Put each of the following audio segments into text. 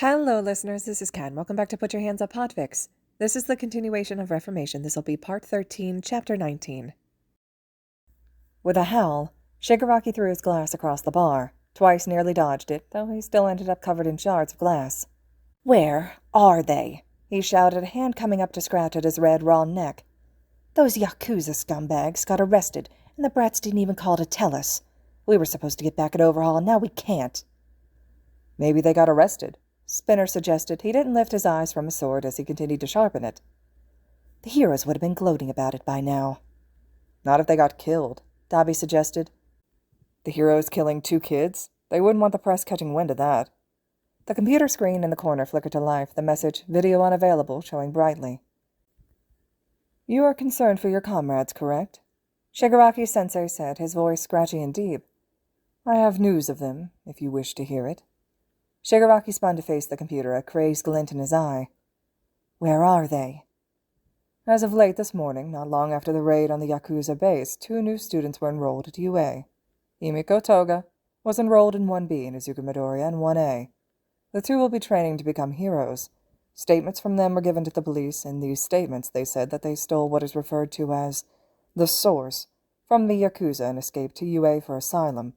Hello, listeners. This is Ken. Welcome back to Put Your Hands Up Podfics. This is the continuation of Reformation. This will be Part 13, Chapter 19. With a howl, Shigaraki threw his glass across the bar. Twice nearly dodged it, though he still ended up covered in shards of glass. "Where are they?" he shouted, a hand coming up to scratch at his red, raw neck. "Those Yakuza scumbags got arrested, and the brats didn't even call to tell us. We were supposed to get back at Overhaul, and now we can't." "Maybe they got arrested," Spinner suggested. He didn't lift his eyes from his sword as he continued to sharpen it. "The heroes would have been gloating about it by now." "Not if they got killed," Dabi suggested. "The heroes killing 2 kids? They wouldn't want the press catching wind of that." The computer screen in the corner flickered to life, the message, "Video unavailable," showing brightly. "You are concerned for your comrades, correct?" Shigaraki-sensei said, his voice scratchy and deep. "I have news of them, if you wish to hear it." Shigaraki spun to face the computer, a crazed glint in his eye. "Where are they?" "As of late this morning, not long after the raid on the Yakuza base, 2 new students were enrolled at UA. Himiko Toga was enrolled in 1B in Izuku Midoriya and 1A. The 2 will be training to become heroes. Statements from them were given to the police. In these statements they said that they stole what is referred to as the source from the Yakuza and escaped to UA for asylum.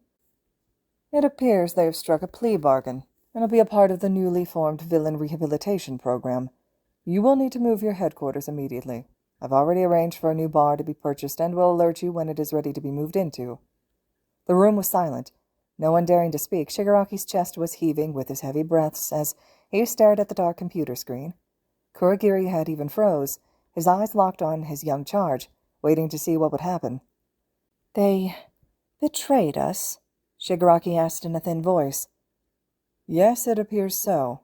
It appears they have struck a plea bargain and will be a part of the newly formed villain rehabilitation program. You will need to move your headquarters immediately. I've already arranged for a new bar to be purchased and will alert you when it is ready to be moved into." The room was silent. No one daring to speak, Shigaraki's chest was heaving with his heavy breaths as he stared at the dark computer screen. Kurogiri had even froze, his eyes locked on his young charge, waiting to see what would happen. "They betrayed us?" Shigaraki asked in a thin voice. "Yes, it appears so."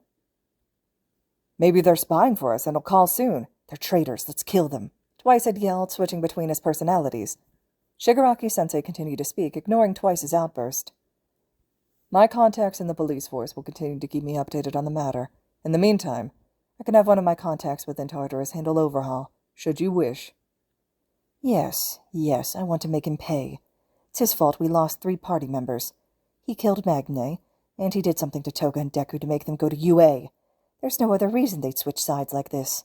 "Maybe they're spying for us and will call soon. They're traitors, let's kill them," Twice had yelled, switching between his personalities. Shigaraki-sensei continued to speak, ignoring Twice's outburst. "My contacts in the police force will continue to keep me updated on the matter. In the meantime, I can have one of my contacts within Tartarus handle Overhaul, should you wish." Yes, I want to make him pay. It's his fault we lost 3 party members. He killed Magne, and he did something to Toga and Deku to make them go to UA. There's no other reason they'd switch sides like this."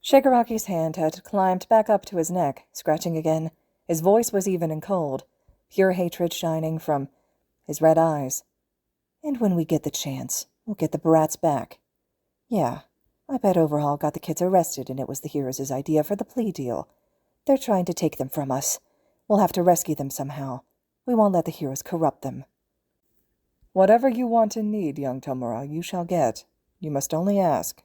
Shigaraki's hand had climbed back up to his neck, scratching again. His voice was even and cold, pure hatred shining from his red eyes. "And when we get the chance, we'll get the brats back. Yeah, I bet Overhaul got the kids arrested and it was the heroes' idea for the plea deal. They're trying to take them from us. We'll have to rescue them somehow. We won't let the heroes corrupt them." "Whatever you want and need, young Tomura, you shall get. You must only ask."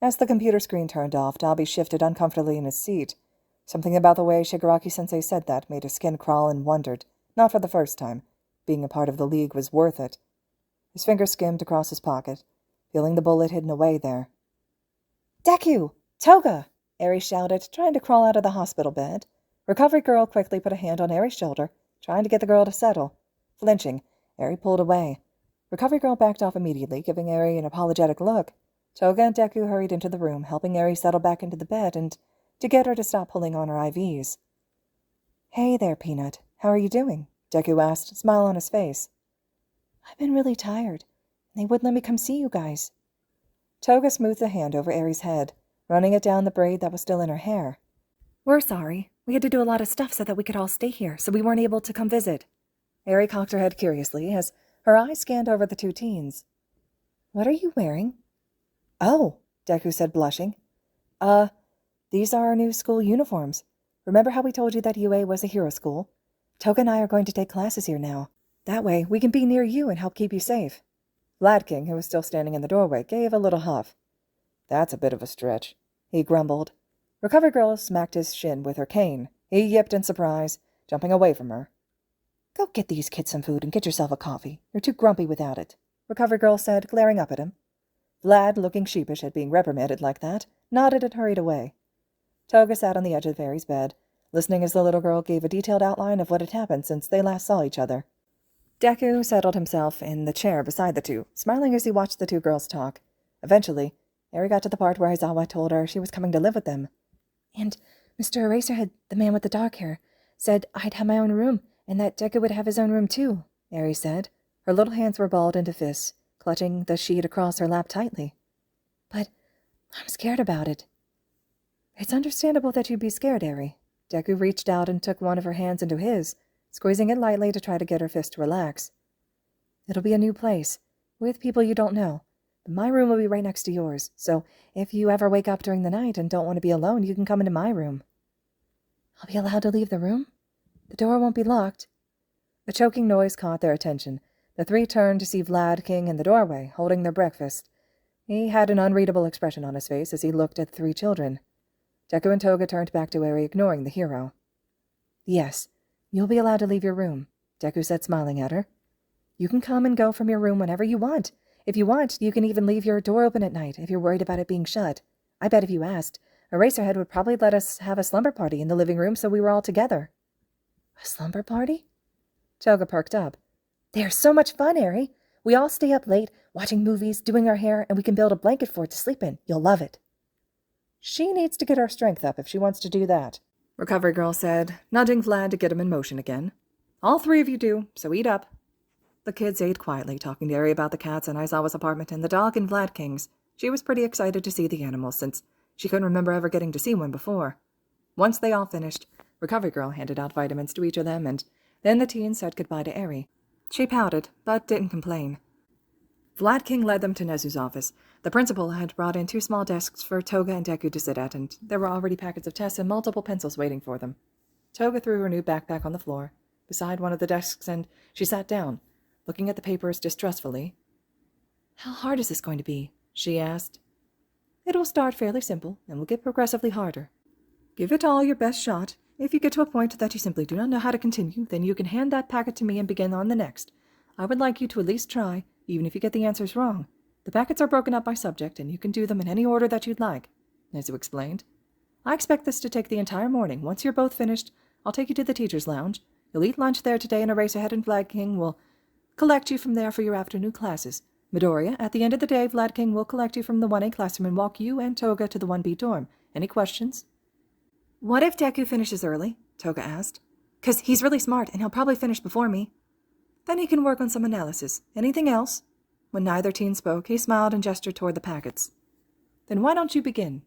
As the computer screen turned off, Dabi shifted uncomfortably in his seat. Something about the way Shigaraki-sensei said that made his skin crawl and wondered, not for the first time. Being a part of the League was worth it. His finger skimmed across his pocket, feeling the bullet hidden away there. "Deku! Toga!" Eri shouted, trying to crawl out of the hospital bed. Recovery Girl quickly put a hand on Eri's shoulder, trying to get the girl to settle. Flinching, Eri pulled away. Recovery Girl backed off immediately, giving Eri an apologetic look. Toga and Deku hurried into the room, helping Eri settle back into the bed and to get her to stop pulling on her IVs. "Hey there, Peanut. How are you doing?" Deku asked, a smile on his face. "I've been really tired. They wouldn't let me come see you guys." Toga smoothed a hand over Eri's head, running it down the braid that was still in her hair. "We're sorry. We had to do a lot of stuff so that we could all stay here, so we weren't able to come visit." Eri cocked her head curiously as her eyes scanned over the 2 teens. "What are you wearing?" "Oh," Deku said, blushing. These are our new school uniforms. Remember how we told you that UA was a hero school? Toga and I are going to take classes here now. That way, we can be near you and help keep you safe." Lad King, who was still standing in the doorway, gave a little huff. "That's a bit of a stretch," he grumbled. Recovery Girl smacked his shin with her cane. He yipped in surprise, jumping away from her. "Go get these kids some food and get yourself a coffee. You're too grumpy without it," Recovery Girl said, glaring up at him. Vlad, looking sheepish at being reprimanded like that, nodded and hurried away. Toga sat on the edge of Eri's bed, listening as the little girl gave a detailed outline of what had happened since they last saw each other. Deku settled himself in the chair beside the 2, smiling as he watched the 2 girls talk. Eventually, Eri got to the part where Aizawa told her she was coming to live with them. "And Mr. Eraserhead, the man with the dark hair, said I'd have my own room, and that Deku would have his own room too," Eri said. Her little hands were balled into fists, clutching the sheet across her lap tightly. "But I'm scared about it." "It's understandable that you'd be scared, Eri." Deku reached out and took one of her hands into his, squeezing it lightly to try to get her fist to relax. "It'll be a new place, with people you don't know. But my room will be right next to yours, so if you ever wake up during the night and don't want to be alone, you can come into my room." "I'll be allowed to leave the room? The door won't be locked?" The choking noise caught their attention. The three turned to see Vlad King in the doorway, holding their breakfast. He had an unreadable expression on his face as he looked at the three children. Deku and Toga turned back to Eri, ignoring the hero. "Yes, you'll be allowed to leave your room," Deku said, smiling at her. "You can come and go from your room whenever you want. If you want, you can even leave your door open at night if you're worried about it being shut. I bet if you asked, Eraserhead would probably let us have a slumber party in the living room so we were all together." "A slumber party?" Toga perked up. "They're so much fun, Eri. We all stay up late, watching movies, doing our hair, and we can build a blanket fort to sleep in. You'll love it." "She needs to get her strength up if she wants to do that," Recovery Girl said, nudging Vlad to get him in motion again. "All three of you do, so eat up." The kids ate quietly, talking to Eri about the cats in Aizawa's apartment and the dog in Vlad King's. She was pretty excited to see the animals, since she couldn't remember ever getting to see one before. Once they all finished, Recovery Girl handed out vitamins to each of them, and then the teens said goodbye to Eri. She pouted, but didn't complain. Vlad King led them to Nezu's office. The principal had brought in 2 small desks for Toga and Deku to sit at, and there were already packets of tests and multiple pencils waiting for them. Toga threw her new backpack on the floor, beside one of the desks, and she sat down, looking at the papers distrustfully. "How hard is this going to be?" she asked. "It will start fairly simple, and will get progressively harder. Give it all your best shot. If you get to a point that you simply do not know how to continue, then you can hand that packet to me and begin on the next. I would like you to at least try, even if you get the answers wrong. The packets are broken up by subject, and you can do them in any order that you'd like," Nezu explained. "I expect this to take the entire morning. Once you're both finished, I'll take you to the teacher's lounge. You'll eat lunch there today, and Eraserhead and Vlad King will collect you from there for your afternoon classes. Midoriya, at the end of the day, Vlad King will collect you from the 1A classroom and walk you and Toga to the 1B dorm. Any questions?" "What if Deku finishes early?" Toga asked. "'Cause he's really smart, and he'll probably finish before me." "Then he can work on some analysis. Anything else?" When neither teen spoke, he smiled and gestured toward the packets. "Then why don't you begin?"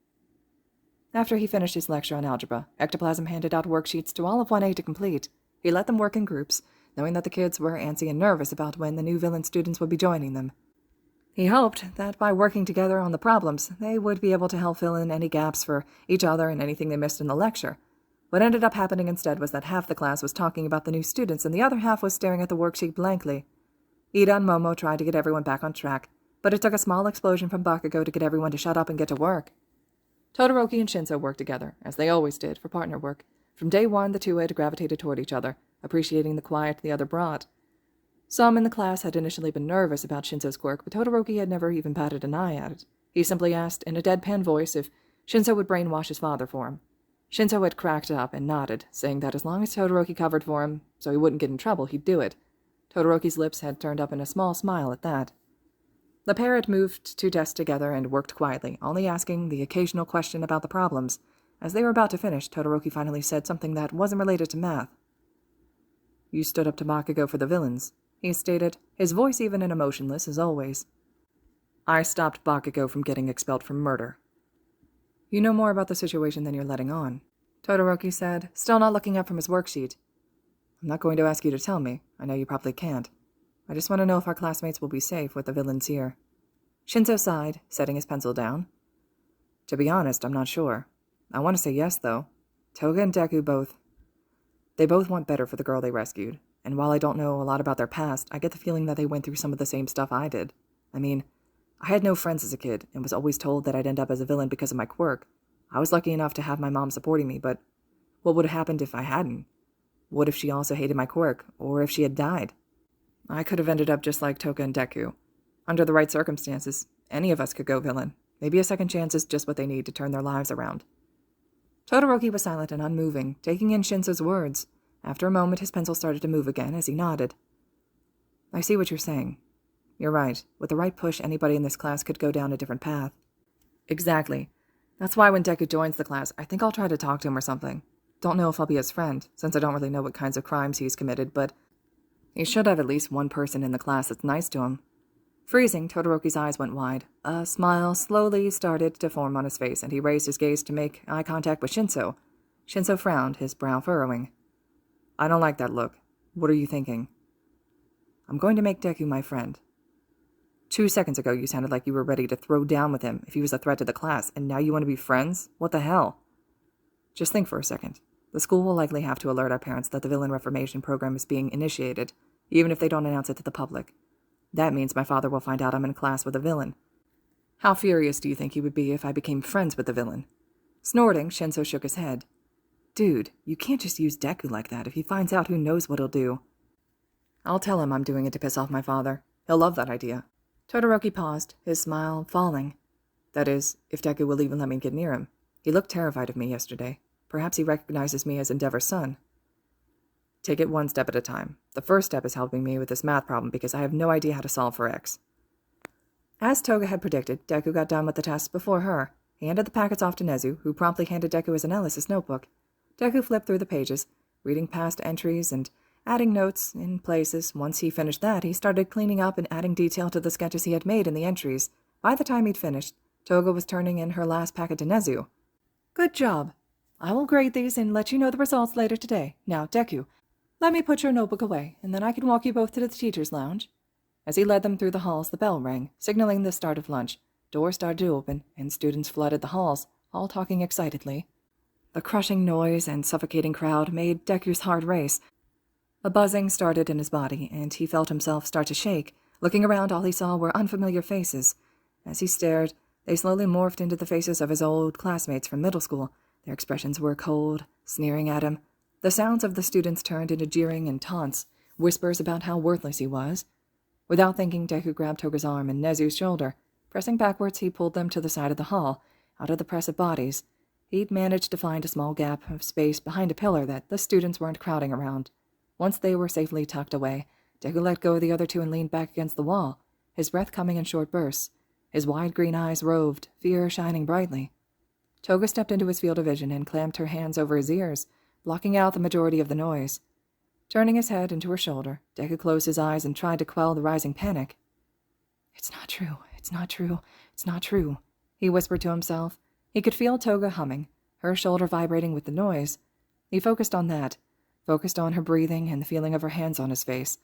After he finished his lecture on algebra, Ectoplasm handed out worksheets to all of 1A to complete. He let them work in groups, knowing that the kids were antsy and nervous about when the new villain students would be joining them. He hoped that by working together on the problems, they would be able to help fill in any gaps for each other and anything they missed in the lecture. What ended up happening instead was that half the class was talking about the new students and the other half was staring at the worksheet blankly. Ida and Momo tried to get everyone back on track, but it took a small explosion from Bakugou to get everyone to shut up and get to work. Todoroki and Shinso worked together, as they always did, for partner work. From day one, the two had gravitated toward each other, appreciating the quiet the other brought. Some in the class had initially been nervous about Shinso's quirk, but Todoroki had never even batted an eye at it. He simply asked, in a deadpan voice, if Shinso would brainwash his father for him. Shinso had cracked up and nodded, saying that as long as Todoroki covered for him, so he wouldn't get in trouble, he'd do it. Todoroki's lips had turned up in a small smile at that. The pair had moved 2 desks together and worked quietly, only asking the occasional question about the problems. As they were about to finish, Todoroki finally said something that wasn't related to math. "You stood up to Bakugou for the villains," he stated, his voice even and emotionless as always. "I stopped Bakugou from getting expelled for murder." "You know more about the situation than you're letting on," Todoroki said, still not looking up from his worksheet. "I'm not going to ask you to tell me. I know you probably can't. I just want to know if our classmates will be safe with the villains here." Shinso sighed, setting his pencil down. "To be honest, I'm not sure. I want to say yes, though. Toga and Deku They both want better for the girl they rescued, and while I don't know a lot about their past, I get the feeling that they went through some of the same stuff I did. I mean, I had no friends as a kid, and was always told that I'd end up as a villain because of my quirk. I was lucky enough to have my mom supporting me, but what would have happened if I hadn't? What if she also hated my quirk, or if she had died? I could have ended up just like Toga and Deku. Under the right circumstances, any of us could go villain. Maybe a second chance is just what they need to turn their lives around." Todoroki was silent and unmoving, taking in Shinso's words. After a moment, his pencil started to move again as he nodded. "I see what you're saying. You're right. With the right push, anybody in this class could go down a different path." "Exactly. That's why when Deku joins the class, I think I'll try to talk to him or something. Don't know if I'll be his friend, since I don't really know what kinds of crimes he's committed, but he should have at least one person in the class that's nice to him. Freezing, Todoroki's eyes went wide. A smile slowly started to form on his face, and he raised his gaze to make eye contact with Shinso. Shinso frowned, his brow furrowing. I don't like that look. What are you thinking? I'm going to make Deku my friend. 2 seconds ago, you sounded like you were ready to throw down with him if he was a threat to the class, and now you want to be friends? What the hell? Just think for a second. The school will likely have to alert our parents that the villain Reformation program is being initiated, even if they don't announce it to the public. That means my father will find out I'm in a class with a villain. How furious do you think he would be if I became friends with the villain? Snorting, Shinso shook his head. Dude, you can't just use Deku like that. If he finds out, who knows what he'll do. I'll tell him I'm doing it to piss off my father. He'll love that idea. Todoroki paused, his smile falling. That is, if Deku will even let me get near him. He looked terrified of me yesterday. Perhaps he recognizes me as Endeavor's son. Take it one step at a time. The first step is helping me with this math problem because I have no idea how to solve for X. As Toga had predicted, Deku got done with the tasks before her. He handed the packets off to Nezu, who promptly handed Deku his analysis notebook. Deku flipped through the pages, reading past entries and adding notes in places. Once he finished that, he started cleaning up and adding detail to the sketches he had made in the entries. By the time he'd finished, Toga was turning in her last packet to Nezu. Good job. I will grade these and let you know the results later today. Now, Deku, let me put your notebook away, and then I can walk you both to the teacher's lounge. As he led them through the halls, the bell rang, signaling the start of lunch. Doors started to open, and students flooded the halls, all talking excitedly. The crushing noise and suffocating crowd made Deku's heart race. A buzzing started in his body, and he felt himself start to shake. Looking around, all he saw were unfamiliar faces. As he stared, they slowly morphed into the faces of his old classmates from middle school. Their expressions were cold, sneering at him. The sounds of the students turned into jeering and taunts, whispers about how worthless he was. Without thinking, Deku grabbed Toga's arm and Nezu's shoulder. Pressing backwards, he pulled them to the side of the hall, out of the press of bodies. He'd managed to find a small gap of space behind a pillar that the students weren't crowding around. Once they were safely tucked away, Deku let go of the other two and leaned back against the wall, his breath coming in short bursts. His wide green eyes roved, fear shining brightly. Toga stepped into his field of vision and clamped her hands over his ears, blocking out the majority of the noise. Turning his head into her shoulder, Deku closed his eyes and tried to quell the rising panic. It's not true, it's not true, it's not true, he whispered to himself. He could feel Toga humming, her shoulder vibrating with the noise. He focused on that, focused on her breathing and the feeling of her hands on his face.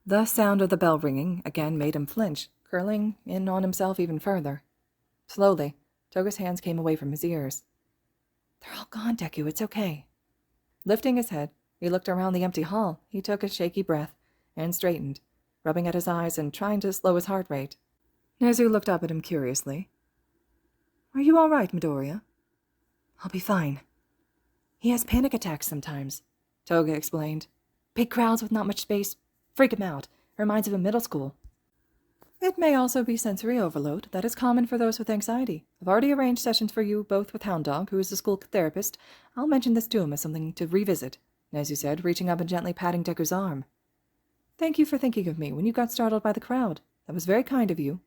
The sound of the bell ringing again made him flinch, curling in on himself even further. Slowly, Toga's hands came away from his ears. They're all gone, Deku, it's okay. Lifting his head, he looked around the empty hall. He took a shaky breath and straightened, rubbing at his eyes and trying to slow his heart rate. Nezu looked up at him curiously. Are you all right, Midoriya? I'll be fine. He has panic attacks sometimes, Toga explained. Big crowds with not much space freak him out. Reminds him of middle school. It may also be sensory overload. That is common for those with anxiety. I've already arranged sessions for you both with Hound Dog, who is the school therapist. I'll mention this to him as something to revisit, Nezu said, reaching up and gently patting Deku's arm. Thank you for thinking of me when you got startled by the crowd. That was very kind of you.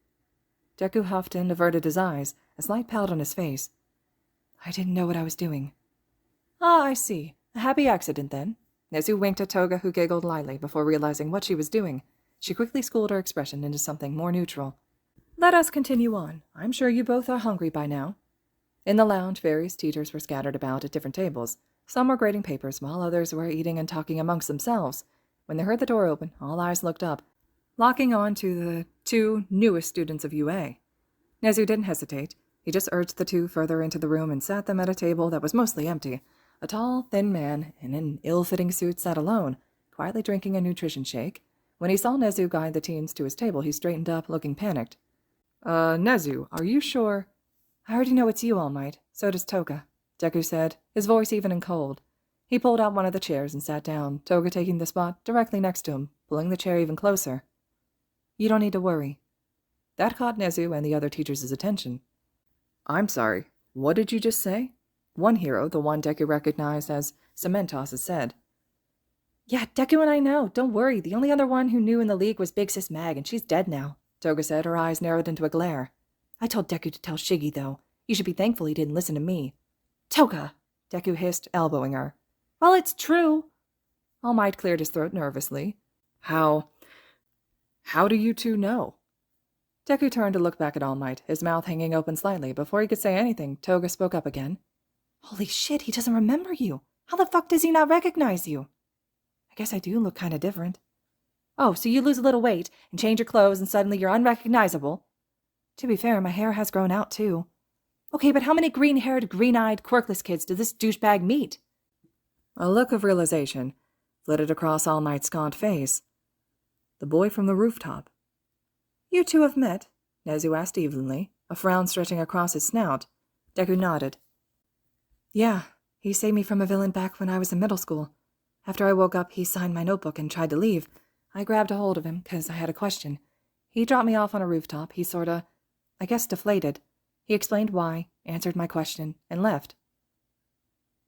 Deku huffed and averted his eyes, a slight pout on his face. I didn't know what I was doing. Ah, I see. A happy accident, then. Nezu winked at Toga, who giggled lightly before realizing what she was doing. She quickly schooled her expression into something more neutral. Let us continue on. I'm sure you both are hungry by now. In the lounge, various teachers were scattered about at different tables. Some were grading papers, while others were eating and talking amongst themselves. When they heard the door open, all eyes looked up, locking on to the two newest students of UA. Nezu didn't hesitate. He just urged the two further into the room and sat them at a table that was mostly empty. A tall, thin man in an ill-fitting suit sat alone, quietly drinking a nutrition shake. When he saw Nezu guide the teens to his table, he straightened up, looking panicked. Nezu, are you sure? I already know it's you, All Might. So does Toga, Deku said, his voice even and cold. He pulled out one of the chairs and sat down, Toga taking the spot directly next to him, pulling the chair even closer. You don't need to worry. That caught Nezu and the other teachers' attention. I'm sorry, what did you just say? One hero, the one Deku recognized as Cementos, had said. Yeah, Deku and I know. Don't worry. The only other one who knew in the league was Big Sis Mag, and she's dead now, Toga said, her eyes narrowed into a glare. I told Deku to tell Shiggy, though. You should be thankful he didn't listen to me. Toga! Deku hissed, elbowing her. Well, it's true. All Might cleared his throat nervously. How do you two know? Deku turned to look back at All Might, his mouth hanging open slightly. Before he could say anything, Toga spoke up again. Holy shit, he doesn't remember you. How the fuck does he not recognize you? I guess I do look kind of different. Oh, so you lose a little weight and change your clothes and suddenly you're unrecognizable? To be fair, my hair has grown out too. Okay, but how many green-haired, green-eyed, quirkless kids did this douchebag meet? A look of realization flitted across All Might's gaunt face. The boy from the rooftop. You two have met? Nezu asked evenly, a frown stretching across his snout. Deku nodded. Yeah, he saved me from a villain back when I was in middle school. After I woke up, he signed my notebook and tried to leave. I grabbed a hold of him, 'cause I had a question. He dropped me off on a rooftop. He sorta, I guess, deflated. He explained why, answered my question, and left.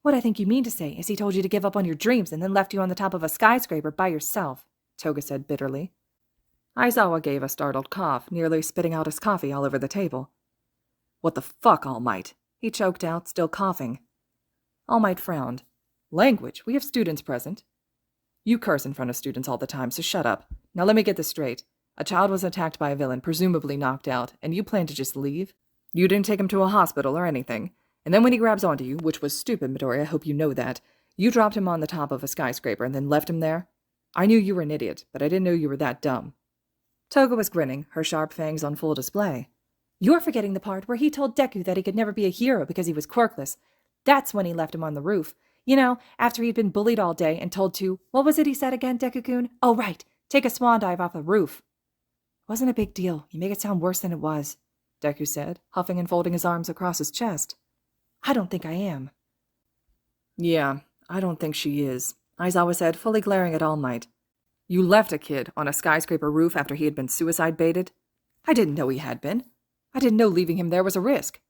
What I think you mean to say is he told you to give up on your dreams and then left you on the top of a skyscraper by yourself, Toga said bitterly. Aizawa gave a startled cough, nearly spitting out his coffee all over the table. What the fuck, All Might? He choked out, still coughing. All Might frowned. Language, we have students present. You curse in front of students all the time, so shut up. Now let me get this straight. A child was attacked by a villain, presumably knocked out, and you plan to just leave? You didn't take him to a hospital or anything. And then when he grabs onto you, which was stupid, Midoriya, I hope you know that, you dropped him on the top of a skyscraper and then left him there? I knew you were an idiot, but I didn't know you were that dumb. Toga was grinning, her sharp fangs on full display. You're forgetting the part where he told Deku that he could never be a hero because he was quirkless. That's when he left him on the roof. You know, after he'd been bullied all day and told to, what was it he said again, Deku-kun? Oh, right, take a swan dive off the roof. Wasn't a big deal. You make it sound worse than it was, Deku said, huffing and folding his arms across his chest. I don't think I am. Yeah, I don't think she is, Aizawa said, fully glaring at All Might. You left a kid on a skyscraper roof after he had been suicide-baited? I didn't know he had been. I didn't know leaving him there was a risk.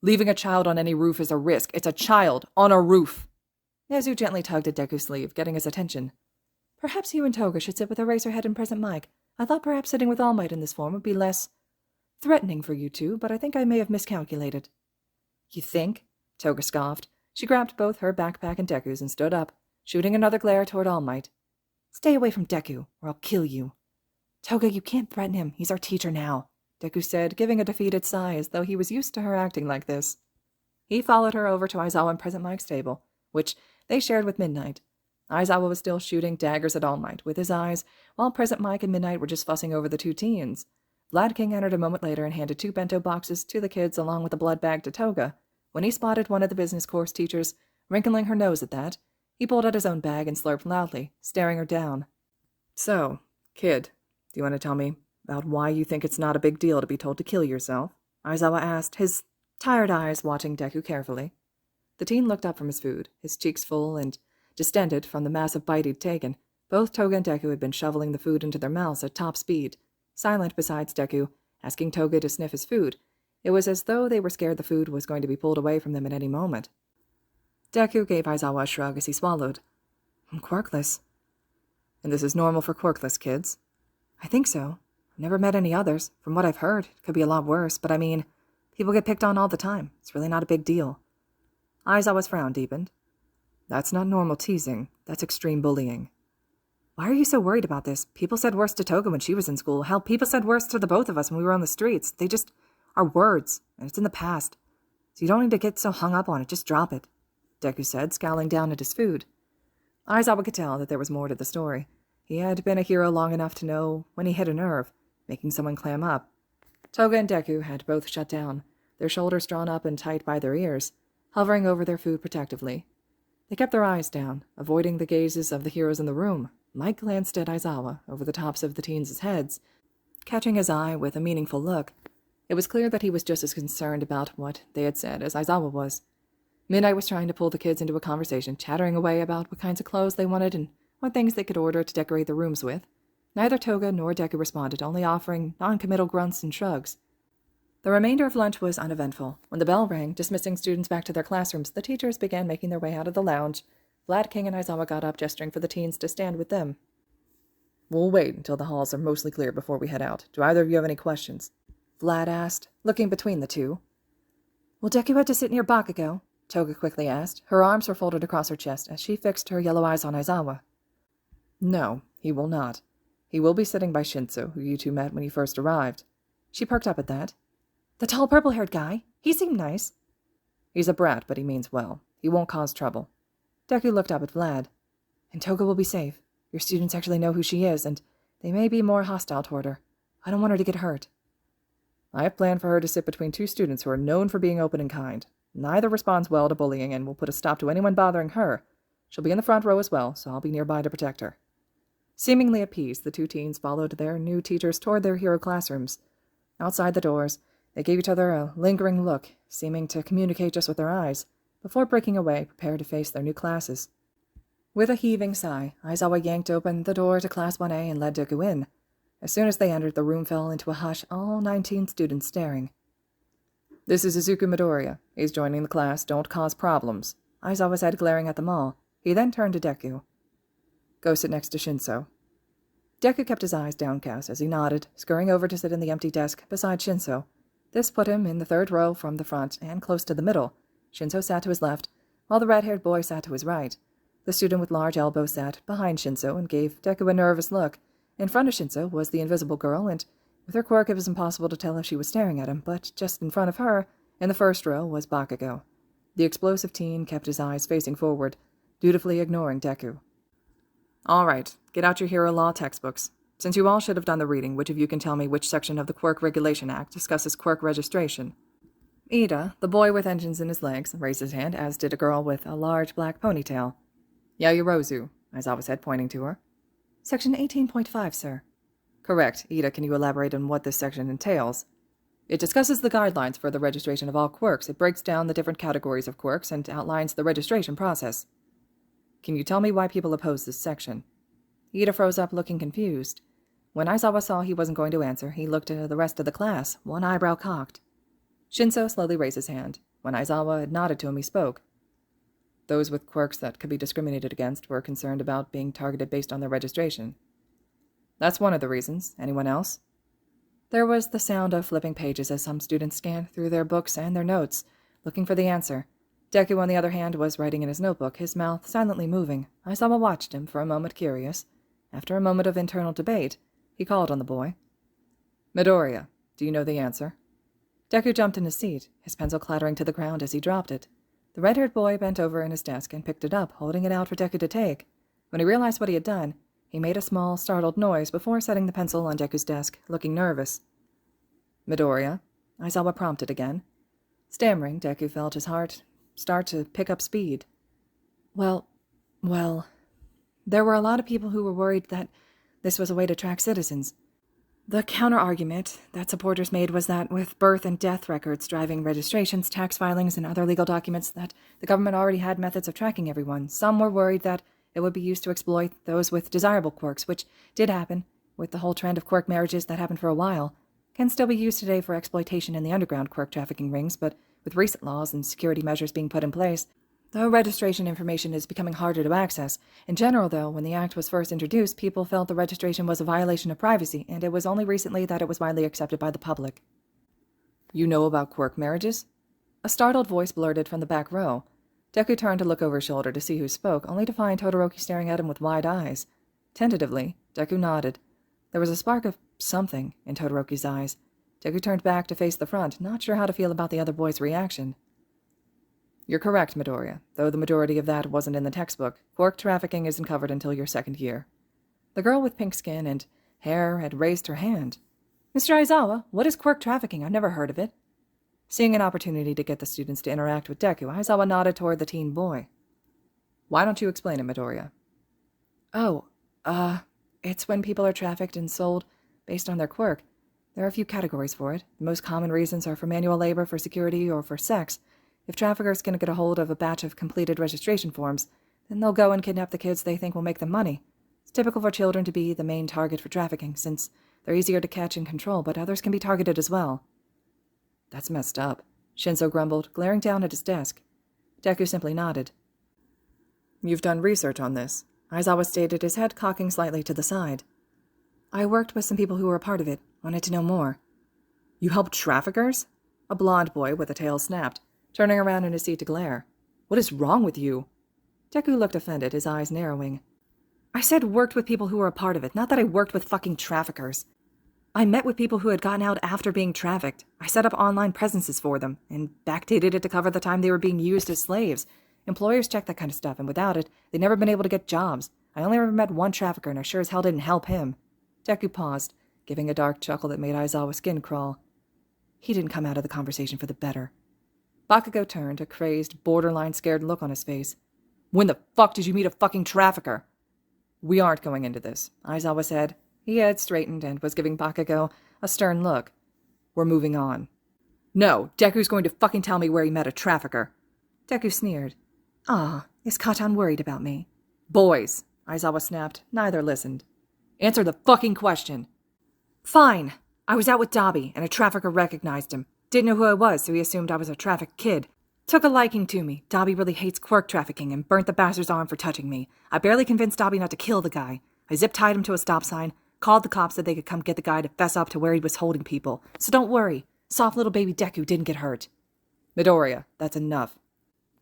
Leaving a child on any roof is a risk. It's a child on a roof. Nezu gently tugged at Deku's sleeve, getting his attention. Perhaps you and Toga should sit with Eraserhead and Present Mic. I thought perhaps sitting with All Might in this form would be less threatening for you two, but I think I may have miscalculated. You think? Toga scoffed. She grabbed both her backpack and Deku's and stood up, shooting another glare toward All Might. Stay away from Deku, or I'll kill you. Toga, you can't threaten him. He's our teacher now, Deku said, giving a defeated sigh as though he was used to her acting like this. He followed her over to Aizawa and Present Mic's table, which they shared with Midnight. Aizawa was still shooting daggers at All Might with his eyes, while Present Mic and Midnight were just fussing over the two teens. Vlad King entered a moment later and handed 2 bento boxes to the kids along with a blood bag to Toga. When he spotted one of the business course teachers wrinkling her nose at that, he pulled out his own bag and slurped loudly, staring her down. So, kid, do you want to tell me about why you think it's not a big deal to be told to kill yourself? Aizawa asked, his tired eyes watching Deku carefully. The teen looked up from his food, his cheeks full and distended from the massive bite he'd taken. Both Toga and Deku had been shoveling the food into their mouths at top speed, silent besides Deku, asking Toga to sniff his food. It was as though they were scared the food was going to be pulled away from them at any moment. Deku gave Aizawa a shrug as he swallowed. I'm quirkless. And this is normal for quirkless kids? I think so. I've never met any others. From what I've heard, it could be a lot worse, but I mean, people get picked on all the time. It's really not a big deal. Aizawa's frown deepened. That's not normal teasing. That's extreme bullying. Why are you so worried about this? People said worse to Toga when she was in school. Hell, people said worse to the both of us when we were on the streets. They just are words, and it's in the past. So you don't need to get so hung up on it. Just drop it, Deku said, scowling down at his food. Aizawa could tell that there was more to the story. He had been a hero long enough to know when he hit a nerve, making someone clam up. Toga and Deku had both shut down, their shoulders drawn up and tight by their ears, hovering over their food protectively. They kept their eyes down, avoiding the gazes of the heroes in the room. Mike glanced at Aizawa over the tops of the teens' heads, catching his eye with a meaningful look. It was clear that he was just as concerned about what they had said as Aizawa was. Midnight was trying to pull the kids into a conversation, chattering away about what kinds of clothes they wanted and what things they could order to decorate their rooms with. Neither Toga nor Deku responded, only offering non-committal grunts and shrugs. The remainder of lunch was uneventful. When the bell rang, dismissing students back to their classrooms, the teachers began making their way out of the lounge. Vlad King and Aizawa got up, gesturing for the teens to stand with them. We'll wait until the halls are mostly clear before we head out. Do either of you have any questions? Vlad asked, looking between the two. Will Deku have to sit near Bakugou? Toga quickly asked. Her arms were folded across her chest as she fixed her yellow eyes on Aizawa. No, he will not. He will be sitting by Shinso, who you two met when you first arrived. She perked up at that. The tall purple-haired guy? He seemed nice. He's a brat, but he means well. He won't cause trouble. Deku looked up at Vlad. And Toga will be safe. Your students actually know who she is, and they may be more hostile toward her. I don't want her to get hurt. I have planned for her to sit between two students who are known for being open and kind. Neither responds well to bullying and will put a stop to anyone bothering her. She'll be in the front row as well, so I'll be nearby to protect her. Seemingly appeased, the two teens followed their new teachers toward their hero classrooms. Outside the doors, they gave each other a lingering look, seeming to communicate just with their eyes, before breaking away, prepared to face their new classes. With a heaving sigh, Aizawa yanked open the door to Class 1A and led Deku in. As soon as they entered, the room fell into a hush, all 19 students staring. This is Izuku Midoriya. He's joining the class. Don't cause problems. Aizawa said, glaring at them all. He then turned to Deku. Go sit next to Shinso. Deku kept his eyes downcast as he nodded, scurrying over to sit in the empty desk beside Shinso. This put him in the third row from the front and close to the middle. Shinso sat to his left, while the red-haired boy sat to his right. The student with large elbows sat behind Shinso and gave Deku a nervous look. In front of Shinso was the invisible girl, and with her quirk it was impossible to tell if she was staring at him, but just in front of her, in the first row, was Bakugou. The explosive teen kept his eyes facing forward, dutifully ignoring Deku. All right, get out your Hero Law textbooks. Since you all should have done the reading, which of you can tell me which section of the Quirk Regulation Act discusses quirk registration? Ida, the boy with engines in his legs, raised his hand, as did a girl with a large black ponytail. Yayorozu, Aizawa said, pointing to her. Section 18.5, sir. Correct. Ida, can you elaborate on what this section entails? It discusses the guidelines for the registration of all quirks. It breaks down the different categories of quirks and outlines the registration process. Can you tell me why people oppose this section? Ida froze up, looking confused. When Aizawa saw he wasn't going to answer, he looked at the rest of the class, one eyebrow cocked. Shinso slowly raised his hand. When Aizawa had nodded to him, he spoke. Those with quirks that could be discriminated against were concerned about being targeted based on their registration. That's one of the reasons. Anyone else? There was the sound of flipping pages as some students scanned through their books and their notes, looking for the answer. Deku, on the other hand, was writing in his notebook, his mouth silently moving. Aizawa watched him for a moment, curious. After a moment of internal debate, he called on the boy. Midoriya, do you know the answer? Deku jumped in his seat, his pencil clattering to the ground as he dropped it. The red-haired boy bent over in his desk and picked it up, holding it out for Deku to take. When he realized what he had done, he made a small, startled noise before setting the pencil on Deku's desk, looking nervous. Midoriya, Aizawa prompted again. Stammering, Deku felt his heart start to pick up speed. Well, there were a lot of people who were worried that this was a way to track citizens. The counter-argument that supporters made was that with birth and death records, driving registrations, tax filings, and other legal documents, that the government already had methods of tracking everyone. Some were worried that it would be used to exploit those with desirable quirks, which did happen, with the whole trend of quirk marriages that happened for a while. Can still be used today for exploitation in the underground quirk trafficking rings, but with recent laws and security measures being put in place, the registration information is becoming harder to access. In general, though, when the act was first introduced, people felt the registration was a violation of privacy, and it was only recently that it was widely accepted by the public. You know about quirk marriages? A startled voice blurted from the back row. Deku turned to look over his shoulder to see who spoke, only to find Todoroki staring at him with wide eyes. Tentatively, Deku nodded. There was a spark of something in Todoroki's eyes. Deku turned back to face the front, not sure how to feel about the other boy's reaction. You're correct, Midoriya, though the majority of that wasn't in the textbook. Quirk trafficking isn't covered until your second year. The girl with pink skin and hair had raised her hand. Mr. Aizawa, what is quirk trafficking? I've never heard of it. Seeing an opportunity to get the students to interact with Deku, Aizawa nodded toward the teen boy. Why don't you explain it, Midoriya? It's when people are trafficked and sold based on their quirk. There are a few categories for it. The most common reasons are for manual labor, for security, or for sex. If traffickers can get a hold of a batch of completed registration forms, then they'll go and kidnap the kids they think will make them money. It's typical for children to be the main target for trafficking, since they're easier to catch and control, but others can be targeted as well. That's messed up, Shinso grumbled, glaring down at his desk. Deku simply nodded. You've done research on this, Aizawa stated, his head cocking slightly to the side. I worked with some people who were a part of it, wanted to know more. You helped traffickers? A blonde boy with a tail snapped, turning around in his seat to glare. What is wrong with you? Deku looked offended, his eyes narrowing. I said worked with people who were a part of it, not that I worked with fucking traffickers. I met with people who had gotten out after being trafficked. I set up online presences for them, and backdated it to cover the time they were being used as slaves. Employers check that kind of stuff, and without it, they'd never been able to get jobs. I only ever met one trafficker, and I sure as hell didn't help him. Deku paused, giving a dark chuckle that made Aizawa's skin crawl. He didn't come out of the conversation for the better. Bakugou turned, a crazed, borderline scared look on his face. When the fuck did you meet a fucking trafficker? We aren't going into this, Aizawa said. He had straightened and was giving Bakugou a stern look. We're moving on. No, Deku's going to fucking tell me where he met a trafficker. Deku sneered. Ah, is Katan worried about me? Boys, Aizawa snapped. Neither listened. Answer the fucking question. Fine. I was out with Dabi, and a trafficker recognized him. Didn't know who I was, so he assumed I was a trafficked kid. Took a liking to me. Dabi really hates quirk trafficking and burnt the bastard's arm for touching me. I barely convinced Dabi not to kill the guy. I zip-tied him to a stop sign, called the cops so they could come get the guy to fess up to where he was holding people. So don't worry. Soft little baby Deku didn't get hurt. Midoriya, that's enough.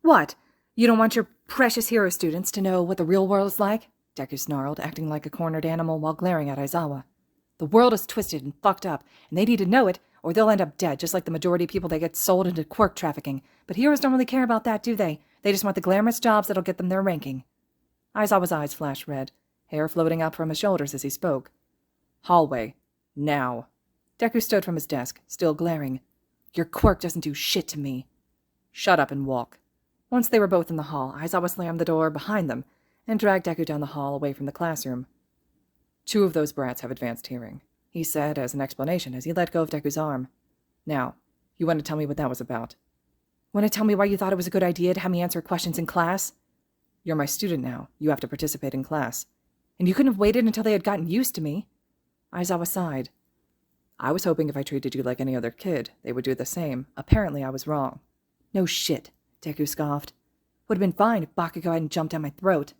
What? You don't want your precious hero students to know what the real world is like? Deku snarled, acting like a cornered animal while glaring at Aizawa. The world is twisted and fucked up, and they need to know it, or they'll end up dead, just like the majority of people that get sold into quirk trafficking. But heroes don't really care about that, do they? They just want the glamorous jobs that'll get them their ranking. Aizawa's eyes flashed red, hair floating up from his shoulders as he spoke. Hallway. Now. Deku stood from his desk, still glaring. Your quirk doesn't do shit to me. Shut up and walk. Once they were both in the hall, Aizawa slammed the door behind them and dragged Deku down the hall away from the classroom. 2 of those brats have advanced hearing, he said as an explanation as he let go of Deku's arm. Now, you want to tell me what that was about? Want to tell me why you thought it was a good idea to have me answer questions in class? You're my student now. You have to participate in class. And you couldn't have waited until they had gotten used to me. Aizawa sighed. I was hoping if I treated you like any other kid, they would do the same. Apparently I was wrong. No shit, Deku scoffed. Would have been fine if Bakugou hadn't jumped down my throat.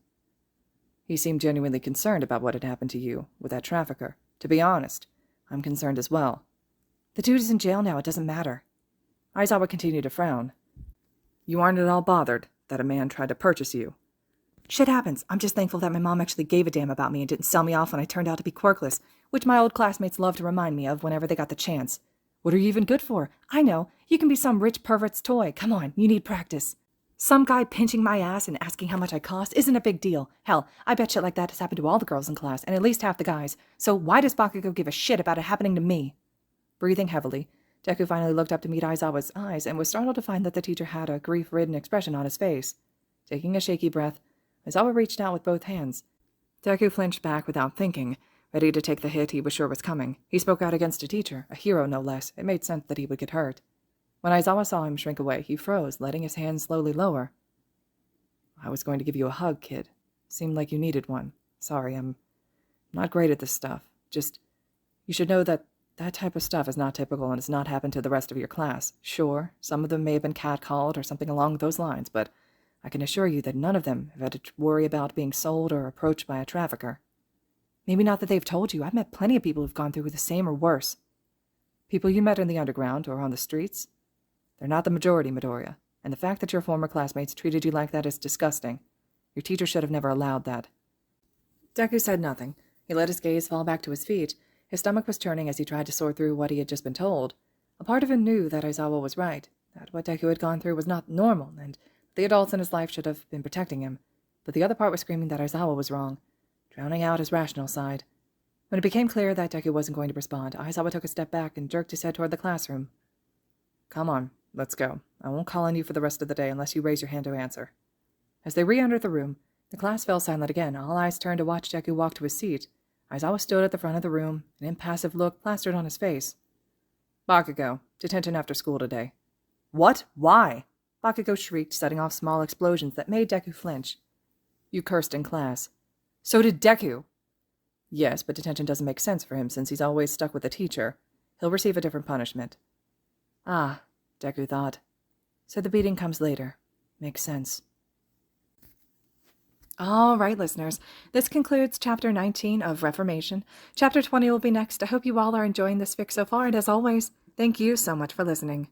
He seemed genuinely concerned about what had happened to you with that trafficker. To be honest, I'm concerned as well. The dude is in jail now, it doesn't matter. Aizawa continued to frown. You aren't at all bothered that a man tried to purchase you. Shit happens. I'm just thankful that my mom actually gave a damn about me and didn't sell me off when I turned out to be quirkless, which my old classmates love to remind me of whenever they got the chance. What are you even good for? I know. You can be some rich pervert's toy. Come on, you need practice. Some guy pinching my ass and asking how much I cost isn't a big deal. Hell, I bet shit like that has happened to all the girls in class, and at least half the guys. So why does Bakugou give a shit about it happening to me? Breathing heavily, Deku finally looked up to meet Aizawa's eyes and was startled to find that the teacher had a grief-ridden expression on his face. Taking a shaky breath, Aizawa reached out with both hands. Deku flinched back without thinking, ready to take the hit he was sure was coming. He spoke out against a teacher, a hero no less. It made sense that he would get hurt. When Aizawa saw him shrink away, he froze, letting his hand slowly lower. I was going to give you a hug, kid. Seemed like you needed one. Sorry, I'm not great at this stuff. Just, you should know that type of stuff is not typical and has not happened to the rest of your class. Sure, some of them may have been catcalled or something along those lines, but I can assure you that none of them have had to worry about being sold or approached by a trafficker. Maybe not that they've told you. I've met plenty of people who've gone through the same or worse. People you met in the underground or on the streets? They're not the majority, Midoriya, and the fact that your former classmates treated you like that is disgusting. Your teacher should have never allowed that. Deku said nothing. He let his gaze fall back to his feet. His stomach was churning as he tried to sort through what he had just been told. A part of him knew that Aizawa was right, that what Deku had gone through was not normal, and the adults in his life should have been protecting him. But the other part was screaming that Aizawa was wrong, drowning out his rational side. When it became clear that Deku wasn't going to respond, Aizawa took a step back and jerked his head toward the classroom. Come on, let's go. I won't call on you for the rest of the day unless you raise your hand to answer. As they re-entered the room, the class fell silent again. All eyes turned to watch Deku walk to his seat. Aizawa stood at the front of the room, an impassive look plastered on his face. Bakugou, detention after school today. What? Why? Bakugou shrieked, setting off small explosions that made Deku flinch. You cursed in class. So did Deku. Yes, but detention doesn't make sense for him since he's always stuck with the teacher. He'll receive a different punishment. Ah, Deku thought. So the beating comes later. Makes sense. All right, listeners. This concludes Chapter 19 of Reformation. Chapter 20 will be next. I hope you all are enjoying this fic so far, and as always, thank you so much for listening.